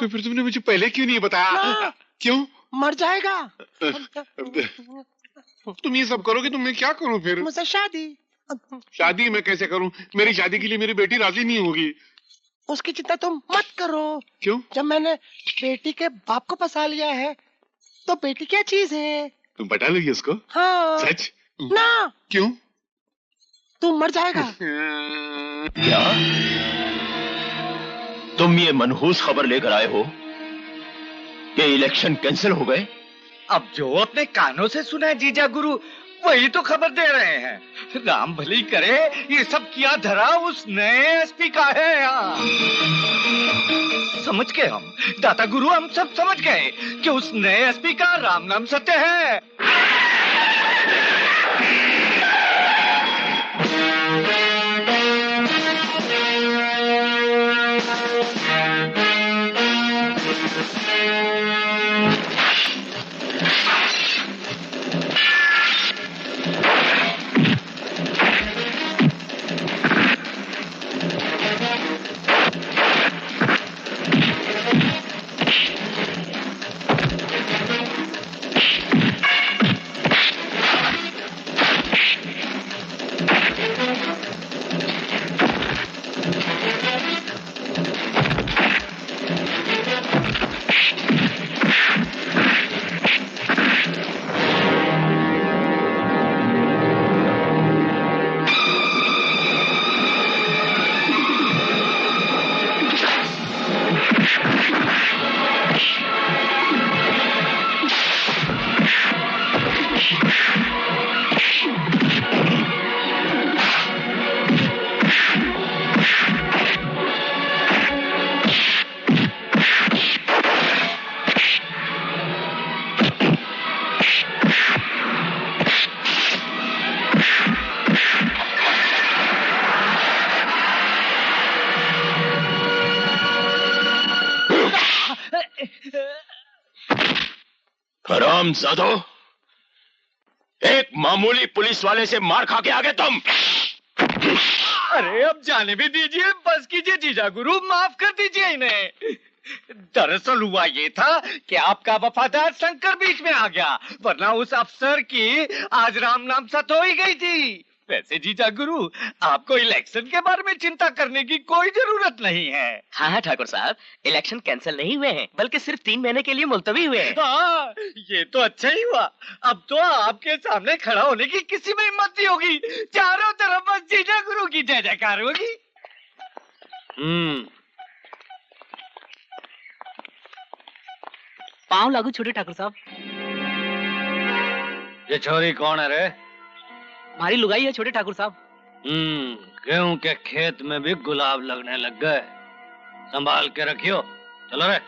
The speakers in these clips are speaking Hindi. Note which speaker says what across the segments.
Speaker 1: तो फिर तुमने मुझे पहले क्यों नहीं बताया? क्यों?
Speaker 2: मर जाएगा।
Speaker 1: तुम ये सब करोगे तो मैं क्या करूं फिर?
Speaker 2: मुझसे शादी।
Speaker 1: शादी मैं कैसे करूं? मेरी शादी के लिए मेरी बेटी राजी नहीं होगी।
Speaker 2: उसकी चिंता तुम मत करो।
Speaker 1: क्यों?
Speaker 2: जब मैंने बेटी के बाप को फंसा लिया है तो बेटी क्या चीज है?
Speaker 1: तुम पटा लोगी उसको?
Speaker 2: हाँ।
Speaker 1: सच?
Speaker 2: ना।
Speaker 1: क्यों?
Speaker 2: तू मर जाएगा।
Speaker 3: क्या तुम ये मनहूस खबर लेकर आए हो कि इलेक्शन कैंसिल हो गए?
Speaker 4: अब जो अपने कानों से सुना है जीजा गुरु वही तो खबर दे रहे हैं। राम भली करे, ये सब किया धरा उस नए एसपी का है यहाँ। समझ गए हम दाता गुरु, हम सब समझ गए कि उस नए एसपी का राम नाम सत्य है।
Speaker 3: हरामजादो, एक मामूली पुलिस वाले से मार खा के आ गए तुम।
Speaker 4: अरे अब जाने भी दीजिए, बस कीजिए जीजा गुरु, माफ कर दीजिए इन्हें। दरअसल हुआ ये था कि आपका वफादार शंकर बीच में आ गया, वरना उस अफसर की आज राम नाम सत हो ही गई थी। वैसे जीजा गुरु, आपको इलेक्शन के बारे में चिंता करने की कोई जरूरत नहीं है।
Speaker 5: हाँ हाँ ठाकुर साहब, इलेक्शन कैंसिल नहीं हुए हैं, बल्कि सिर्फ 3 महीने के लिए मुलतवी हुए हैं।
Speaker 4: हाँ, ये तो अच्छा ही हुआ। अब तो आपके सामने खड़ा होने की किसी में हिम्मत नहीं होगी। चारों तरफ बस जीजा गुरु की जय जयकार होगी।
Speaker 5: पाँव लागू छोटे ठाकुर साहब।
Speaker 4: ये छोरी कौन है रे?
Speaker 5: हमारी लुगाई है छोटे ठाकुर साहब।
Speaker 4: गेहूं के खेत में भी गुलाब लगने लग गए, संभाल के रखियो। चलो रे।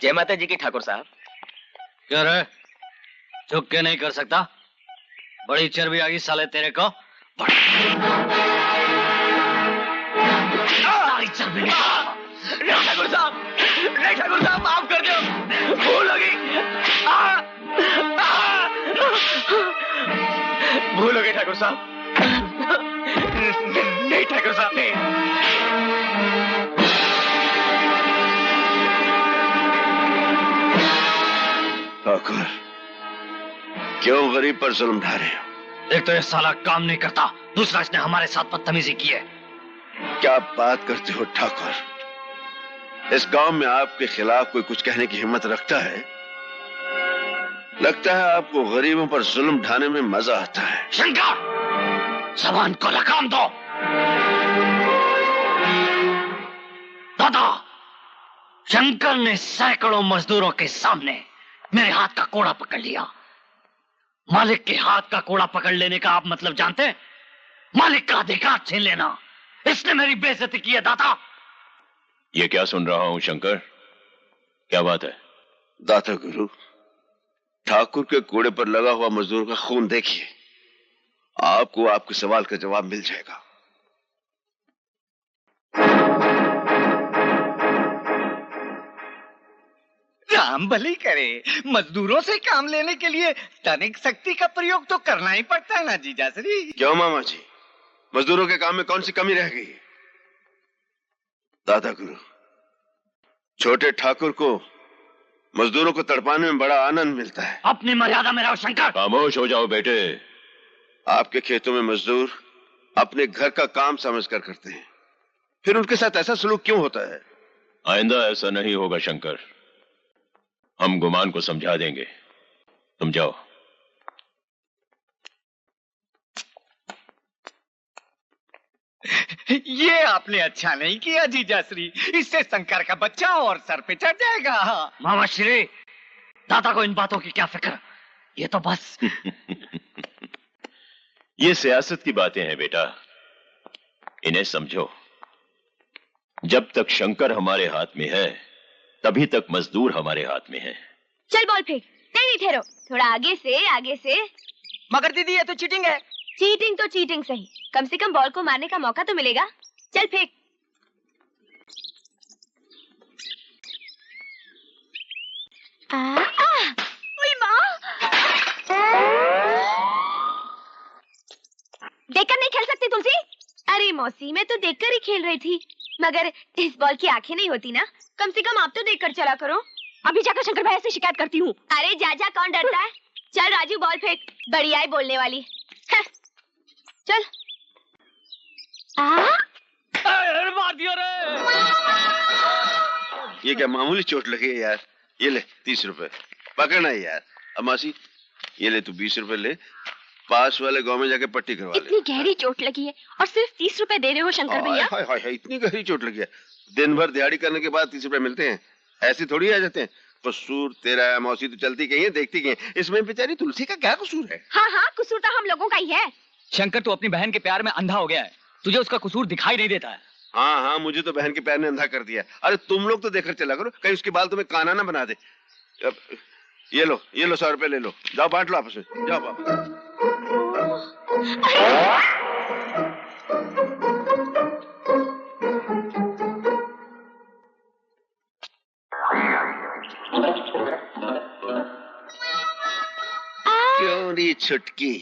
Speaker 5: जय माता जी की ठाकुर साहब।
Speaker 4: क्या रे, चुप के नहीं कर सकता? बड़ी चर्बी आ गई साले तेरे को।
Speaker 5: ठाकुर साहब माफ कर दो, भूल हो गई। भूल हो गई ठाकुर साहब। नहीं ठाकुर साहब नहीं।
Speaker 6: ठाकुर, क्यों गरीब पर जुल्म ढा रहे हो?
Speaker 4: एक तो ये साला काम नहीं करता, दूसरा इसने हमारे साथ बदतमीजी की है।
Speaker 6: क्या बात करते हो ठाकुर? इस गांव में आपके खिलाफ कोई कुछ कहने की हिम्मत रखता है? लगता है आपको गरीबों पर जुल्म ढाने में मजा आता है।
Speaker 3: शंकर, जबान को लगाम दो। दादा, शंकर ने सैकड़ों मजदूरों के सामने मेरे हाथ का कोड़ा पकड़ लिया। मालिक के हाथ का कोड़ा पकड़ लेने का आप मतलब जानते हैं? मालिक का अधिकार छीन लेना। इसने मेरी बेइज्जती की है दाता।
Speaker 7: ये क्या सुन रहा हूं शंकर, क्या बात है?
Speaker 6: दाता गुरु, ठाकुर के कोड़े पर लगा हुआ मजदूर का खून देखिए, आपको आपके सवाल का जवाब मिल जाएगा।
Speaker 4: राम भली करे, मजदूरों से काम लेने के लिए तनिक शक्ति का प्रयोग तो करना ही पड़ता है ना जीजाश्री।
Speaker 6: क्यों मामा जी, मजदूरों के काम में कौन सी कमी रह गई? दादा गुरु, छोटे ठाकुर को मजदूरों को तड़पाने में बड़ा आनंद मिलता है।
Speaker 3: अपनी मर्यादा में रहो शंकर।
Speaker 7: खामोश हो जाओ बेटे।
Speaker 6: आपके खेतों में मजदूर अपने घर का काम समझकर करते हैं, फिर उनके साथ ऐसा सलूक क्यों होता है?
Speaker 7: आइंदा ऐसा नहीं होगा शंकर। हम गुमान को समझा देंगे। तुम जाओ।
Speaker 4: ये आपने अच्छा नहीं किया जीजाश्री, इससे शंकर का बच्चा और सर पे चढ़ जाएगा।
Speaker 3: मामा श्री, दादा को इन बातों की क्या फिक्र, ये तो बस
Speaker 7: ये सियासत की बातें हैं बेटा, इन्हें समझो। जब तक शंकर हमारे हाथ में है तभी तक मजदूर हमारे हाथ में है।
Speaker 8: चल बॉल फेंक। नहीं ठहरो, थोड़ा आगे से आगे से।
Speaker 5: मगर दीदी ये तो चीटिंग है।
Speaker 8: चीटिंग तो चीटिंग सही, कम से कम बॉल को मारने का मौका तो मिलेगा। चल फेंक। ओए माँ, देखकर नहीं खेल सकती तुलसी? अरे मौसी, मैं तो देखकर ही खेल रही थी, मगर इस बॉल की आंखें नहीं होती ना, कम से कम आप तो देखकर चला करो। अभी जाकर शंकर भैया से शिकायत करती हूँ। अरे जा जा, कौन डरता है। चल राजू बॉल फेंक, बढ़िया है बोलने वाली। चल।
Speaker 4: मार दिया रे।
Speaker 6: ये क्या मामूली चोट लगी है यार? ये ले 30 रुपए, पकड़ना है यार। अब मासी ये ले, तू 20 रुपए ले, पास वाले गांव में जाके पट्टी करवा ले।
Speaker 8: इतनी गहरी चोट लगी है और सिर्फ 30 रुपए दे रहे हो शंकर भैया?
Speaker 6: हाय हाय हाय, इतनी गहरी चोट लगी है। दिन भर दिहाड़ी करने के बाद 30 रुपए मिलते हैं, ऐसे थोड़ी आ जाते हैं। कसूर तेरा है मौसी, तो चलती गई है देखती गई है। इसमें बेचारी तुलसी का क्या कसूर है?
Speaker 8: हाँ हाँ, कसूर तो हम लोगों का ही है।
Speaker 5: शंकर तू अपनी बहन के प्यार में अंधा हो गया है, तुझे उसका कसूर दिखाई नहीं देता है।
Speaker 6: हाँ हाँ, मुझे तो बहन के प्यार ने अंधा कर दिया। अरे तुम लोग तो देखकर चला करो, कहीं उसके बाल तुम्हें काना ना बना दे। अब ये लो 100 रुपए ले लो, जाओ बांट लो आपस में, जाओ बाबा। क्यों री छुटकी,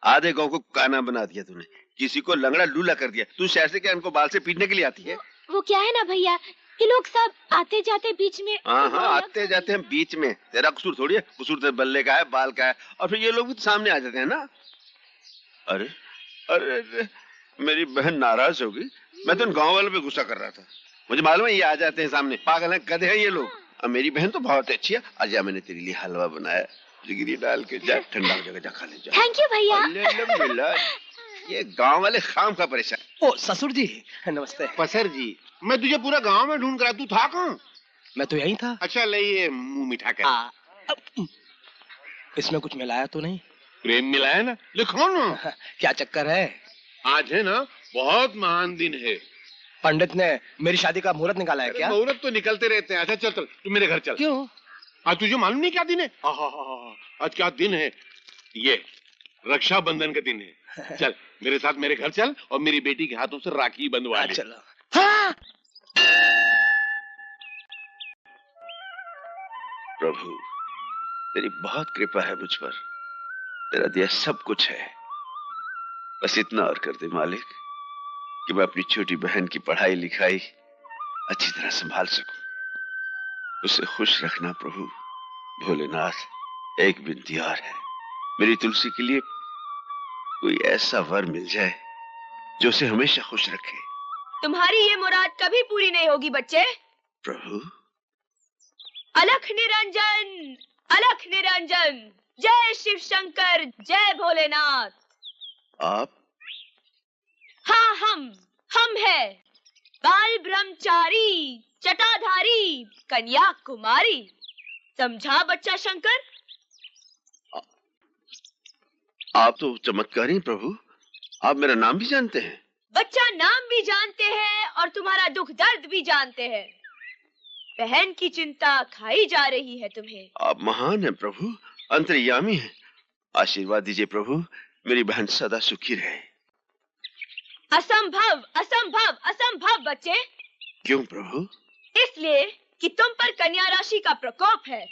Speaker 6: आधे गांव को काना बना दिया तूने, किसी को लंगड़ा लूला कर दिया। तू शहर से क्या इनको बाल से पीटने के लिए आती है?
Speaker 8: वो क्या है ना भैया, ये लोग सब आते जाते बीच में।
Speaker 6: हाँ हाँ, आते जाते हैं बीच में, तेरा कसूर थोड़ी है। कसूर तो बल्ले का है, बाल का है, और फिर ये लोग भी सामने आ जाते हैं ना। अरे अरे, अरे मेरी बहन नाराज होगी, मैं तो इन गाँव वालों पे गुस्सा कर रहा था। मुझे मालूम है ये आ जाते हैं सामने, पागल है, गधे हैं ये लोग। अब मेरी बहन तो बहुत अच्छी है। आजा, मैंने तेरे लिए हलवा बनाया, जिगरी डाल के, जा ठंडा हो जाएगा, जा खा ले जा।
Speaker 8: थैंक यू भैया।
Speaker 6: मिला ये गांव वाले खाम का परेशान।
Speaker 5: ओ ससुर जी नमस्ते।
Speaker 1: पसर जी, मैं तुझे पूरा गांव में ढूंढ कर, तू था कहाँ?
Speaker 5: मैं तो यही था।
Speaker 1: अच्छा ले ये मुंह मीठा कर।
Speaker 5: इसमें कुछ मिलाया तो नहीं?
Speaker 1: प्रेम मिलाया ना, लिखो ना।
Speaker 5: क्या चक्कर है?
Speaker 1: आज है ना बहुत महान दिन है।
Speaker 5: पंडित ने मेरी शादी का मुहूर्त निकाला है क्या?
Speaker 1: मुहूर्त तो निकलते रहते हैं। अच्छा चल चल, तू मेरे घर चल।
Speaker 5: क्यों?
Speaker 1: आज तुझे मालूम नहीं क्या दिन है? आज क्या दिन है? ये रक्षाबंधन का दिन है। चल मेरे साथ मेरे घर चल और मेरी बेटी के हाथों से राखी बंधवा ले।
Speaker 5: चलो। हाँ।
Speaker 6: प्रभु तेरी बहुत कृपा है मुझ पर, तेरा दिया सब कुछ है। बस इतना और कर दे मालिक कि मैं अपनी छोटी बहन की पढ़ाई लिखाई अच्छी तरह संभाल सकूं। उसे खुश रखना प्रभु। भोलेनाथ एक विनती और है, मेरी तुलसी के लिए कोई ऐसा वर मिल जाए जो उसे हमेशा खुश रखे।
Speaker 8: तुम्हारी ये मुराद कभी पूरी नहीं होगी बच्चे।
Speaker 6: प्रभु
Speaker 8: अलख निरंजन, अलख निरंजन, जय शिव शंकर, जय भोलेनाथ।
Speaker 6: आप?
Speaker 8: हाँ हम है बाल ब्रह्मचारी, जटाधारी, कन्याकुमारी। समझा बच्चा शंकर?
Speaker 6: आप तो चमत्कारी हैं प्रभु, आप मेरा नाम भी जानते हैं।
Speaker 8: बच्चा नाम भी जानते हैं और तुम्हारा दुख दर्द भी जानते हैं। बहन की चिंता खाई जा रही है तुम्हें।
Speaker 6: आप महान हैं प्रभु, अंतर्यामी हैं। आशीर्वाद दीजिए प्रभु, मेरी बहन सदा सुखी रहे।
Speaker 8: असंभव असंभव असंभव बच्चे।
Speaker 6: क्यों प्रभु?
Speaker 8: इसलिए कि तुम पर कन्या राशि का प्रकोप है।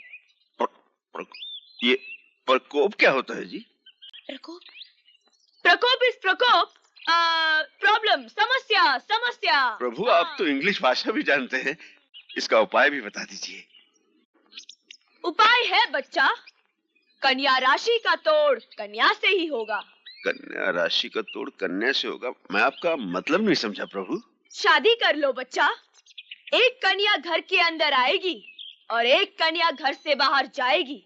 Speaker 6: ये प्रकोप क्या होता है जी?
Speaker 8: प्रकोप? प्रकोप इस प्रकोप प्रॉब्लम, समस्या, समस्या।
Speaker 6: प्रभु आप तो इंग्लिश भाषा भी जानते हैं, इसका उपाय भी बता दीजिए।
Speaker 8: उपाय है बच्चा, कन्या राशि का तोड़ कन्या से ही होगा।
Speaker 6: कन्या राशि का तोड़ कन्या से होगा? मैं आपका मतलब नहीं समझा प्रभु।
Speaker 8: शादी कर लो बच्चा, एक कन्या घर के अंदर आएगी और एक कन्या घर से बाहर जाएगी।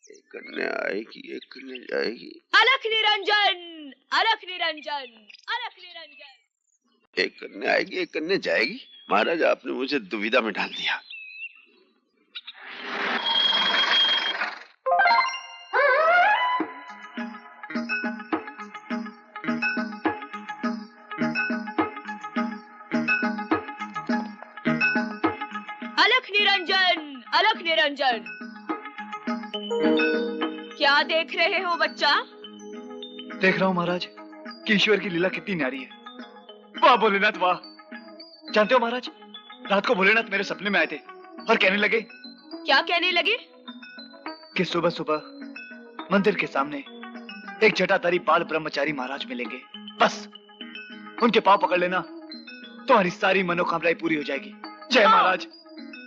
Speaker 6: एक कन्या आएगी, एक कन्या जाएगी।
Speaker 8: अलख निरंजन, अलख निरंजन, अलख निरंजन।
Speaker 6: एक कन्या आएगी, एक कन्या जाएगी। महाराज आपने मुझे दुविधा में डाल दिया।
Speaker 8: अलख निरंजन, अलख निरंजन। क्या देख रहे हो बच्चा?
Speaker 4: देख रहा हूँ महाराज कि ईश्वर की लीला कितनी न्यारी है। वाह भोलेनाथ वाह। जानते हो महाराज, रात को भोलेनाथ मेरे सपने में आए थे और कहने लगे।
Speaker 8: क्या कहने लगे? कि
Speaker 4: सुबह सुबह मंदिर के सामने एक जटाधारी बाल ब्रह्मचारी महाराज मिलेंगे, बस उनके पांव पकड़ लेना, तुम्हारी सारी मनोकामनाएं पूरी हो जाएगी। जय महाराज।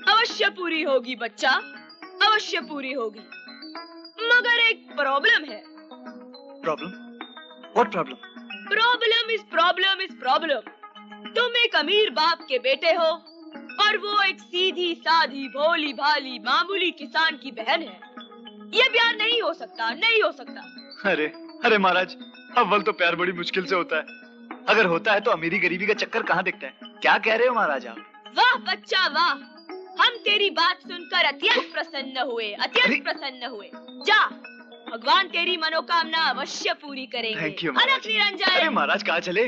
Speaker 8: अवश्य पूरी होगी बच्चा, अवश्य पूरी होगी, मगर एक प्रॉब्लम है।
Speaker 4: Problem? What problem?
Speaker 8: Problem is problem is problem. तुम एक अमीर बाप के बेटे हो और वो एक सीधी साधी भोली भाली मामूली किसान की बहन है। ये प्यार नहीं हो सकता, नहीं हो सकता।
Speaker 4: अरे अरे महाराज, अव्वल तो प्यार बड़ी मुश्किल से होता है, अगर होता है तो अमीरी गरीबी का चक्कर कहाँ दिखता है। क्या कह रहे हो महाराज आप?
Speaker 8: वाह बच्चा वाह, हम तेरी बात सुनकर अत्यंत प्रसन्न हुए, अत्यंत प्रसन्न हुए। जा, भगवान तेरी मनोकामना अवश्य पूरी करेंगे।
Speaker 4: थैंक यू
Speaker 8: अलख निरंजन।
Speaker 4: अरे महाराज कहाँ चले?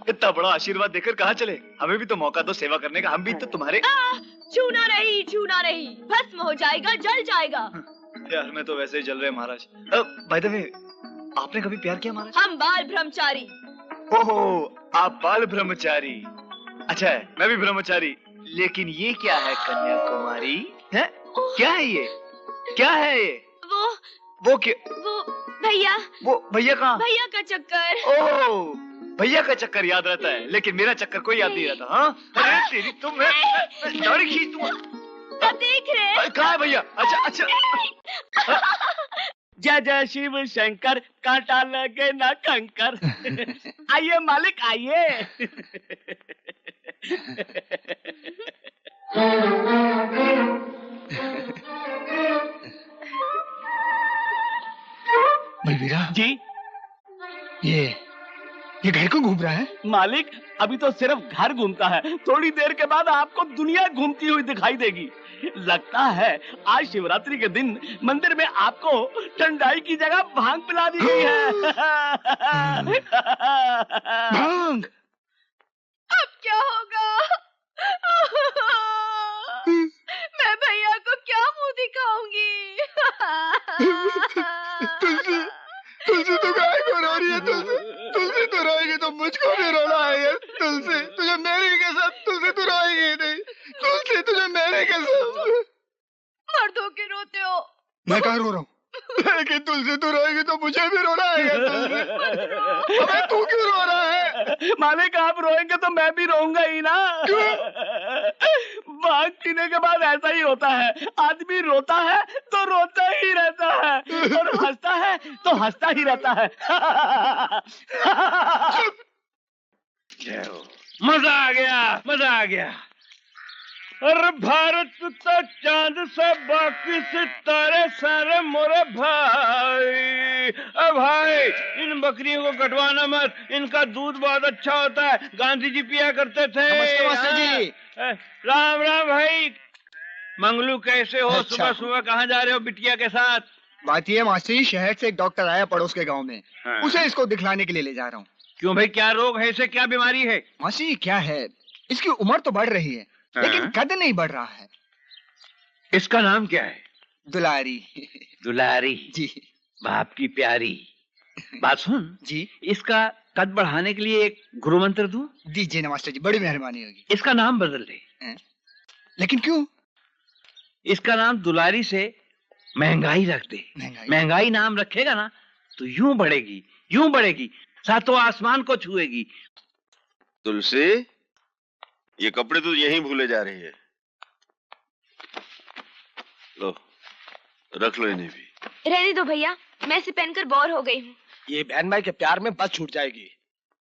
Speaker 4: इतना बड़ा आशीर्वाद देकर कहाँ चले? हमें भी तो मौका दो सेवा करने का, हम भी तो तुम्हारे।
Speaker 8: छूना नहीं, छूना नहीं, भस्म हो जाएगा, जल जाएगा।
Speaker 4: यार मैं तो वैसे ही जल रहे महाराज। बाय द वे, आपने कभी प्यार किया महाराज?
Speaker 8: हम बाल ब्रह्मचारी।
Speaker 4: ओहो, आप बाल ब्रह्मचारी। अच्छा है, मैं भी ब्रह्मचारी। लेकिन ये क्या है कन्याकुमारी? है क्या है ये? क्या है ये? वो क्या?
Speaker 8: वो भैया।
Speaker 4: वो भैया कहाँ?
Speaker 8: भैया का चक्कर।
Speaker 4: ओह, भैया का चक्कर याद रहता है, लेकिन मेरा चक्कर कोई याद नहीं रहता। हाँ अरे तेरी तुम दाढ़ी खींच तुम।
Speaker 8: अब देख रहे?
Speaker 4: कहाँ है भैया? अच्छा अच्छा।
Speaker 5: जय जय शिव शंकर, कांटा लगे ना कंकर। आइए मालिक आइए।
Speaker 2: बलवीरा
Speaker 5: जी,
Speaker 2: ये घर को घूम रहा है?
Speaker 5: मालिक अभी तो सिर्फ घर घूमता है, थोड़ी देर के बाद आपको दुनिया घूमती हुई दिखाई देगी। लगता है आज शिवरात्रि के दिन मंदिर में आपको ठंडाई की जगह भांग पिला दी गई है।
Speaker 2: भांग?
Speaker 8: अब क्या होगा? मैं भैया को क्या मुंह दिखाऊंगी?
Speaker 2: तुलसी तो गाय को रो रही है। तुलसी तो रोएगी तो मुझको भी रोना है यार। तुलसी तुझे मेरी कसम, तुलसी तू रोएगी नहीं। तुलसी तुझे मेरी कसम।
Speaker 8: मर्दों के रोते हो।
Speaker 2: मैं कहाँ रो रहा हूँ? लेकिन तुलसी तू रोएगी तो मुझे भी रोना है यार। तुलसी अबे तू क्यों रो रहा है?
Speaker 5: मालिक आप रोएंगे तो मैं भी रोऊंगा ही ना। भांग पीने के बाद ऐसा ही होता है, आदमी रोता है तो रोता ही रहता है और हंसता है तो हंसता ही रहता है।
Speaker 7: मजा आ गया, मजा आ गया। अरे भारत तो चांद से बाकी सितारे सारे मोरे भाई। अब भाई इन बकरियों को कटवाना मत, इनका दूध बहुत अच्छा होता है, गांधी जी पिया करते थे।
Speaker 2: नमस्ते मास्टर जी।
Speaker 7: राम राम भाई। मंगलू कैसे हो?
Speaker 2: अच्छा।
Speaker 7: सुबह सुबह कहाँ जा रहे हो बिटिया के साथ?
Speaker 2: बात ये मास्टर जी, शहर से एक डॉक्टर आया पड़ोस के गांव में।
Speaker 7: हाँ।
Speaker 2: उसे इसको दिखलाने के लिए ले जा रहा हूँ।
Speaker 7: क्यों भाई, क्या रोग है इसे, क्या बीमारी है?
Speaker 2: मास्टर जी क्या है, इसकी उम्र तो बढ़ रही है लेकिन कद नहीं बढ़ रहा है।
Speaker 7: इसका नाम क्या है?
Speaker 2: दुलारी।
Speaker 7: दुलारी
Speaker 2: जी।
Speaker 7: बाप की प्यारी। बात सुन
Speaker 2: जी।
Speaker 7: इसका कद बढ़ाने के लिए एक गुरु मंत्र दूं?
Speaker 2: दीजिए ना मास्टर जी, बड़ी मेहरबानी होगी।
Speaker 7: इसका नाम बदल दे।
Speaker 2: लेकिन क्यों?
Speaker 7: इसका नाम दुलारी से महंगाई रख दे। महंगाई नाम रखेगा ना तो यूं बढ़ेगी, यूं बढ़ेगी। सातों आसमान को छुएगी।
Speaker 6: तुलसी, ये कपड़े तो यहीं भूले जा रही है। लो, रख लो इन्हें भी।
Speaker 8: रहने दो भैया, मैं इसे पहनकर बोर हो गई हूँ।
Speaker 2: ये बहन भाई के प्यार में बस छूट जाएगी।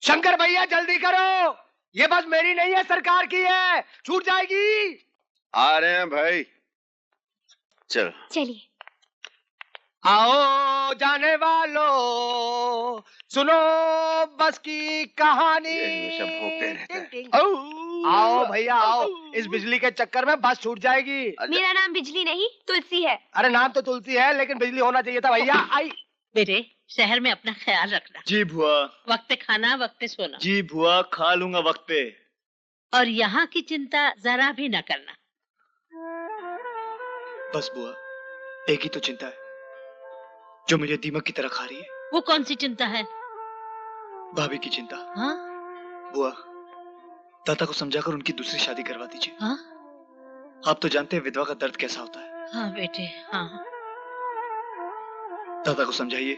Speaker 2: शंकर भैया जल्दी करो, ये बस मेरी नहीं है, सरकार की है, छूट जाएगी।
Speaker 6: आ रहे हैं भाई। चलो
Speaker 8: चलिए।
Speaker 2: आओ जाने वालों, सुनो बस की कहानी।
Speaker 6: ये सब भोंकते रहते हैं।
Speaker 2: आओ भैया आओ, इस बिजली के चक्कर में बस छूट जाएगी।
Speaker 8: मेरा नाम बिजली नहीं तुलसी है।
Speaker 2: अरे नाम तो तुलसी है, लेकिन बिजली होना चाहिए था भैया। आई
Speaker 9: बेटे, शहर में अपना ख्याल रखना।
Speaker 5: जी बुआ।
Speaker 9: वक्त पे खाना, वक्त पे सोना।
Speaker 5: जी बुआ, खा लूंगा वक्त पे।
Speaker 9: और यहाँ की चिंता जरा भी न करना।
Speaker 2: बस बुआ, एक ही तो चिंता है जो मुझे दीमक की तरह खा रही है।
Speaker 9: वो कौन सी चिंता है?
Speaker 2: भाभी की चिंता।
Speaker 9: हाँ?
Speaker 2: बुआ, दादा को समझाकर उनकी दूसरी शादी करवा दीजिए।
Speaker 9: हाँ?
Speaker 2: आप तो जानते हैं विधवा का दर्द कैसा होता है।
Speaker 9: हाँ बेटे, हाँ।
Speaker 2: दादा को समझाइए